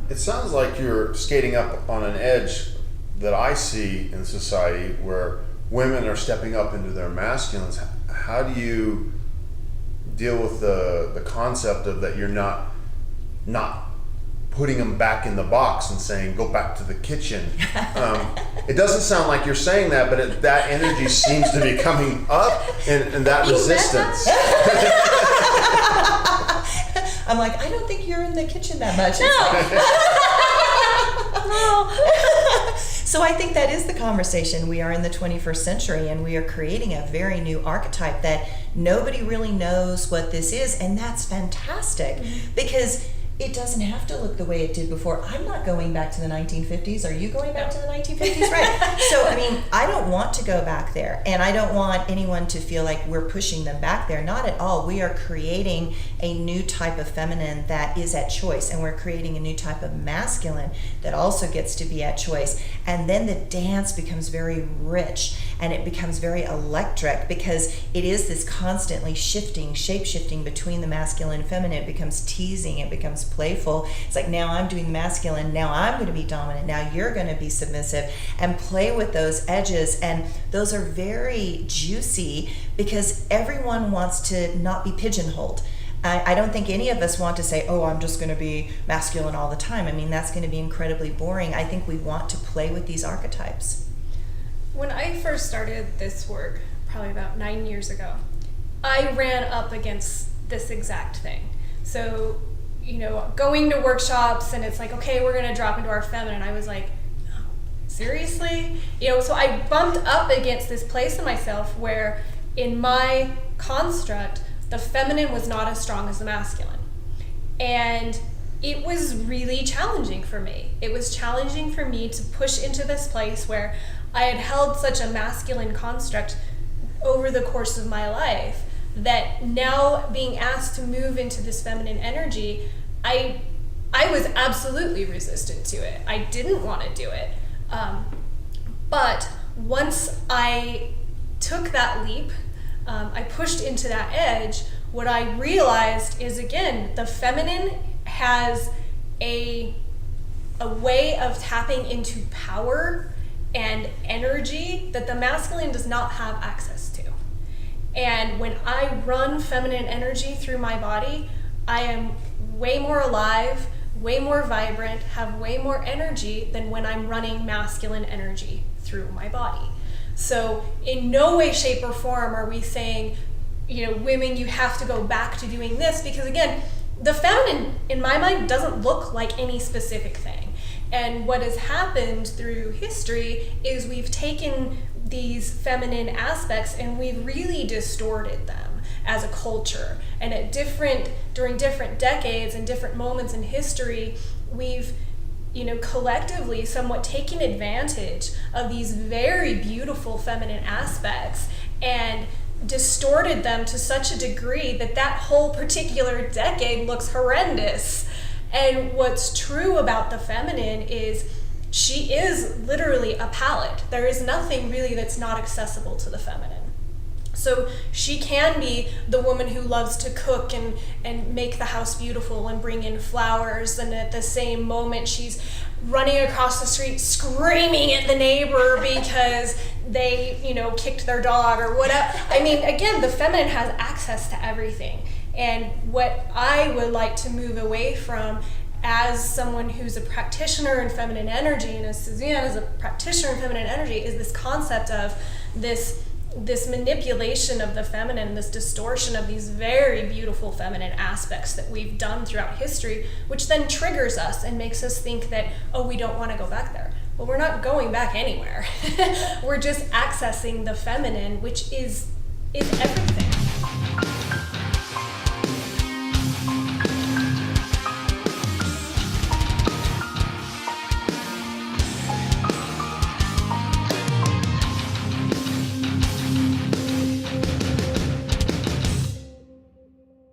It sounds like you're skating up on an edge that I see in society where women are stepping up into their masculines. How do you deal with the concept of that you're not putting them back in the box and saying, go back to the kitchen? It doesn't sound like you're saying that, but that energy seems to be coming up, and that resistance. I'm like, I don't think you're in the kitchen that much. No. So I think that is the conversation. We are in the 21st century, and we are creating a very new archetype that nobody really knows what this is, and that's fantastic, because it doesn't have to look the way it did before. I'm not going back to the 1950s. Are you going back to the 1950s? Right. So, I mean, I don't want to go back there, and I don't want anyone to feel like we're pushing them back there. Not at all. We are creating a new type of feminine that is at choice, and we're creating a new type of masculine that also gets to be at choice. And then the dance becomes very rich, and it becomes very electric, because it is this constantly shifting, shape-shifting between the masculine and feminine. It becomes teasing, it becomes playful. It's like, now I'm doing masculine, now I'm going to be dominant, now you're going to be submissive, and play with those edges. And those are very juicy, because everyone wants to not be pigeonholed. I don't think any of us want to say, oh, I'm just going to be masculine all the time. I mean, that's going to be incredibly boring. I think we want to play with these archetypes. When I first started this work, probably about 9 years ago, I ran up against this exact thing. So, going to workshops, and it's like, okay, we're going to drop into our feminine. I was like, no, seriously? So I bumped up against this place in myself where, in my construct, the feminine was not as strong as the masculine. And it was really challenging for me. It was challenging for me to push into this place where I had held such a masculine construct over the course of my life, that now being asked to move into this feminine energy, I was absolutely resistant to it. I didn't want to do it. But once I took that leap, I pushed into that edge, what I realized is, again, the feminine has a way of tapping into power and energy that the masculine does not have access to. And when I run feminine energy through my body, I am way more alive, way more vibrant, have way more energy than when I'm running masculine energy through my body. So in no way, shape, or form are we saying, women, you have to go back to doing this, because again, the feminine, in my mind, doesn't look like any specific thing. And what has happened through history is we've taken these feminine aspects and we've really distorted them as a culture. And during different decades and different moments in history, we've collectively somewhat taken advantage of these very beautiful feminine aspects and distorted them to such a degree that whole particular decade looks horrendous. And what's true about the feminine is she is literally a palette. There is nothing really that's not accessible to the feminine. So she can be the woman who loves to cook and make the house beautiful and bring in flowers, and at the same moment she's running across the street screaming at the neighbor because they, kicked their dog or whatever. I mean, again, the feminine has access to everything. And what I would like to move away from as someone who's a practitioner in feminine energy, and as Suzanne is a practitioner in feminine energy, is this concept of this manipulation of the feminine, this distortion of these very beautiful feminine aspects that we've done throughout history, which then triggers us and makes us think that, oh, we don't want to go back there. Well, we're not going back anywhere. We're just accessing the feminine, which is everything.